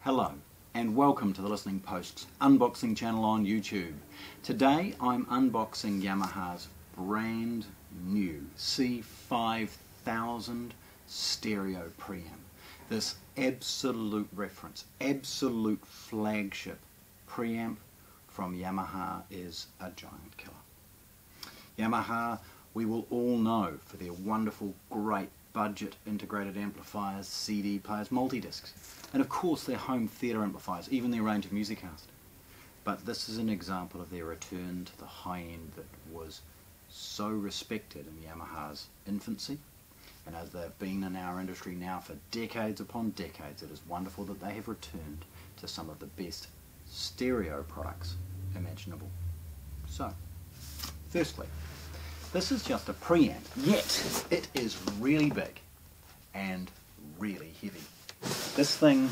Hello and welcome to the Listening Post's unboxing channel on YouTube. Today I'm unboxing Yamaha's brand new C5000 stereo preamp. This absolute reference, absolute flagship preamp from Yamaha is a giant killer. Yamaha, we will all know for their wonderful, great budget integrated amplifiers, CD players, multi-discs, and of course their home theatre amplifiers, even their range of Musicast. But this is an example of their return to the high end that was so respected in Yamaha's infancy, and as they've been in our industry now for decades upon decades, it is wonderful that they have returned to some of the best stereo products imaginable. So, firstly, this is just a preamp, yet it is really big and really heavy. This thing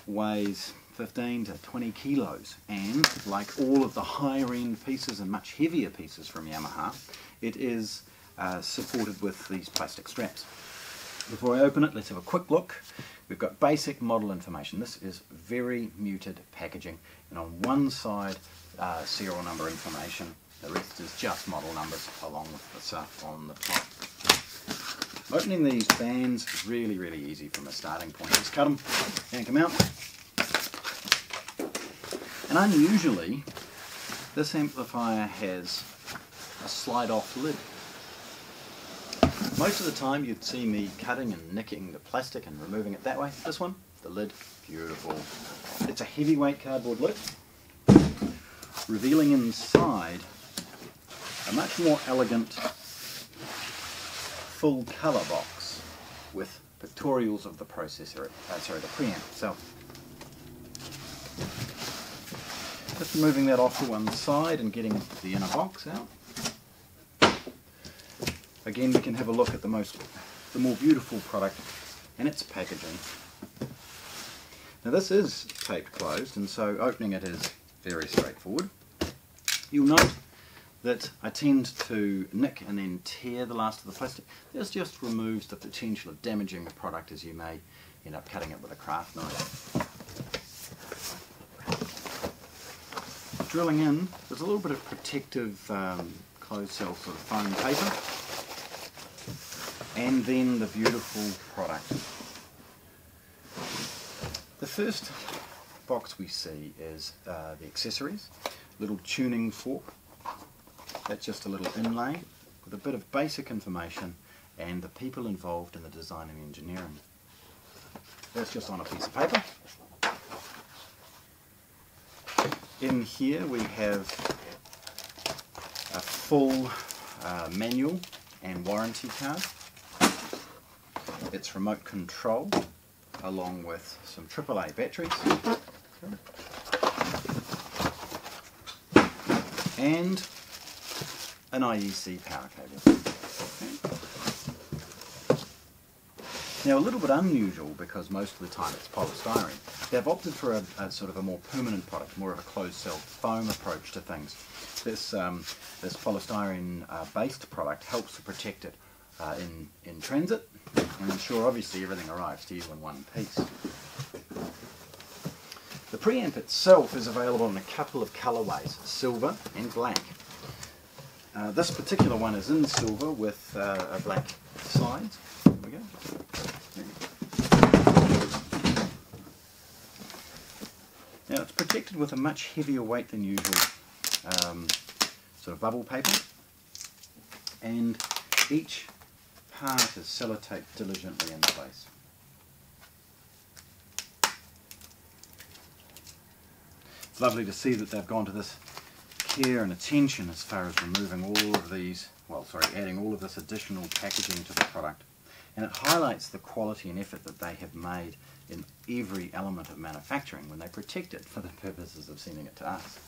weighs 15 to 20 kilos, and like all of the higher end pieces and much heavier pieces from Yamaha, it is supported with these plastic straps. Before I open it, let's have a quick look. We've got basic model information. This is very muted packaging, and on one side serial number information. The rest is just model numbers along with the stuff on the top. Opening these bands is really, really easy from a starting point. Just cut them, yank them out. And unusually, this amplifier has a slide-off lid. Most of the time you'd see me cutting and nicking the plastic and removing it that way. This one, the lid, beautiful. It's a heavyweight cardboard lid, revealing inside a much more elegant full colour box with pictorials of the processor, the preamp itself. Just moving that off to one side and getting the inner box out. Again, we can have a look at the more beautiful product and its packaging. Now this is taped closed, and so opening it is very straightforward. You'll note that I tend to nick and then tear the last of the plastic. This just removes the potential of damaging the product, as you may end up cutting it with a craft knife. Drilling in, there's a little bit of protective closed cell sort of foam paper, and then the beautiful product. The first box we see is the accessories, little tuning fork. That's just a little inlay with a bit of basic information and the people involved in the design and engineering. That's just on a piece of paper. In here we have a full manual and warranty card. It's remote control along with some AAA batteries. And an IEC power cable. Okay. Now a little bit unusual, because most of the time it's polystyrene. They've opted for a sort of a more permanent product, more of a closed cell foam approach to things. This polystyrene based product helps to protect it in transit and ensure obviously everything arrives to you in one piece. The preamp itself is available in a couple of colourways, silver and black. This particular one is in silver with a black sides. There we go. Now it's protected with a much heavier weight than usual sort of bubble paper, and each part is sellotaped diligently in place. It's lovely to see that they've gone to this care and attention as far as removing all of these, adding all of this additional packaging to the product. And it highlights the quality and effort that they have made in every element of manufacturing when they protect it for the purposes of sending it to us.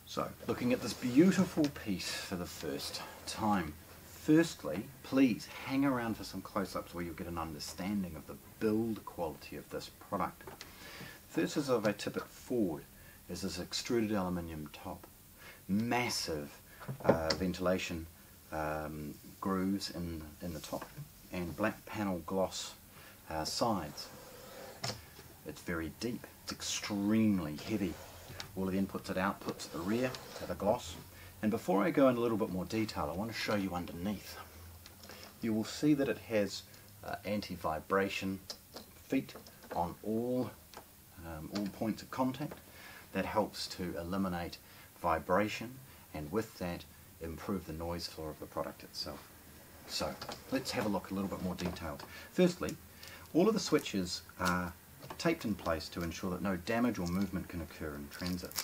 So, looking at this beautiful piece for the first time. Firstly, please hang around for some close-ups where you'll get an understanding of the build quality of this product. First, as I tip it forward, is this extruded aluminium top. massive ventilation grooves in the top, and black panel gloss sides. It's very deep, it's extremely heavy. All of the inputs and outputs at the rear have a gloss. And before I go into a little bit more detail, I want to show you underneath. You will see that it has anti-vibration feet on all points of contact. That helps to eliminate vibration, and with that improve the noise floor of the product itself. So let's have a look a little bit more detailed. Firstly, all of the switches are taped in place to ensure that no damage or movement can occur in transit.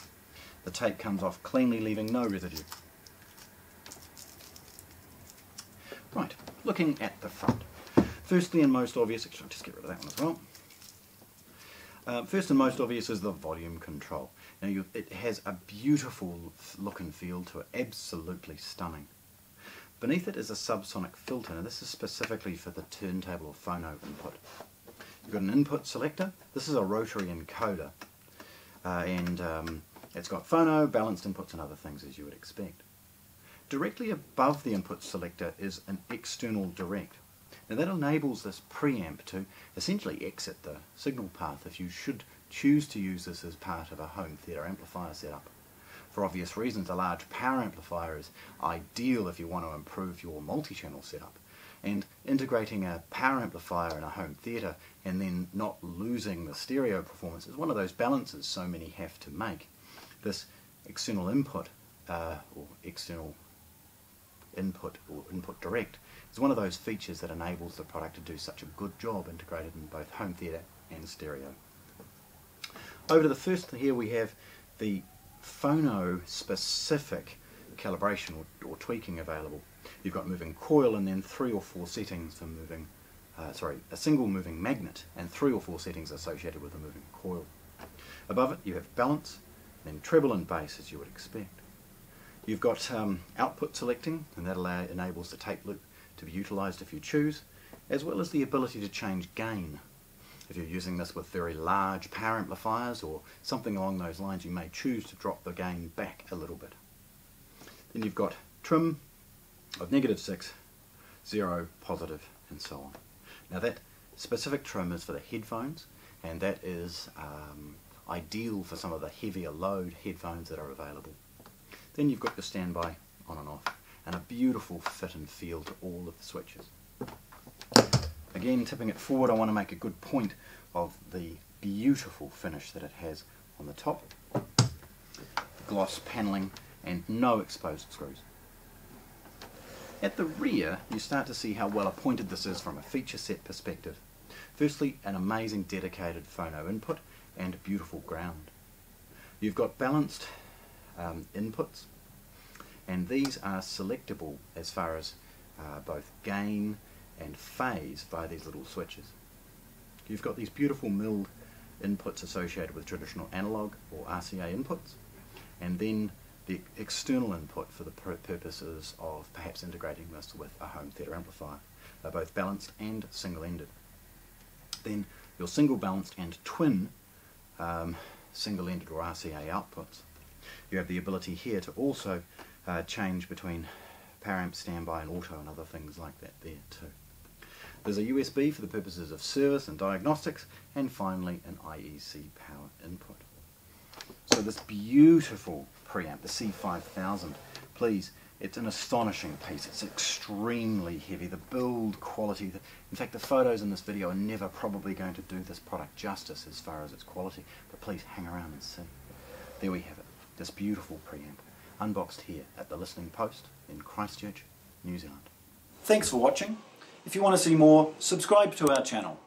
The tape comes off cleanly, leaving no residue. Right, looking at the front. Firstly and most obvious, actually I'll just get rid of that one as well. First and most obvious is the volume control. Now it has a beautiful look and feel to it, absolutely stunning. Beneath it is a subsonic filter. Now this is specifically for the turntable or phono input. You've got an input selector. This is a rotary encoder, and it's got phono, balanced inputs and other things as you would expect. Directly above the input selector is an external direct. Now that enables this preamp to essentially exit the signal path if you should choose to use this as part of a home theatre amplifier setup. For obvious reasons, a large power amplifier is ideal if you want to improve your multi-channel setup. And integrating a power amplifier in a home theatre and then not losing the stereo performance is one of those balances so many have to make. This external input or external input or input direct is one of those features that enables the product to do such a good job integrated in both home theatre and stereo. Over to the first, here we have the phono specific calibration or tweaking available. You've got moving coil and then 3 or 4 settings for moving, a single moving magnet and 3 or 4 settings associated with the moving coil. Above it you have balance, then treble and bass as you would expect. You've got output selecting, and that enables the tape loop to be utilised if you choose, as well as the ability to change gain. If you're using this with very large power amplifiers or something along those lines, you may choose to drop the gain back a little bit. Then you've got trim of -6, 0, positive, and so on. Now that specific trim is for the headphones, and that is ideal for some of the heavier load headphones that are available. Then you've got your standby on and off, and a beautiful fit and feel to all of the switches. Again, tipping it forward, I want to make a good point of the beautiful finish that it has on the top. Gloss paneling and no exposed screws. At the rear, you start to see how well appointed this is from a feature set perspective. Firstly, an amazing dedicated phono input and beautiful ground. You've got balanced inputs, and these are selectable as far as both gain and phase via these little switches. You've got these beautiful milled inputs associated with traditional analog or RCA inputs, and then the external input for the purposes of perhaps integrating this with a home theatre amplifier. They're both balanced and single-ended. Then your single balanced and twin single-ended or RCA outputs. You have the ability here to also change between power amp, standby and auto and other things like that there too. There's a USB for the purposes of service and diagnostics, and finally an IEC power input. So this beautiful preamp, the C5000, please, it's an astonishing piece. It's extremely heavy. The build quality, in fact the photos in this video are never probably going to do this product justice as far as its quality, but please hang around and see. There we have it, this beautiful preamp, unboxed here at the Listening Post in Christchurch, New Zealand. Thanks for watching. If you want to see more, subscribe to our channel.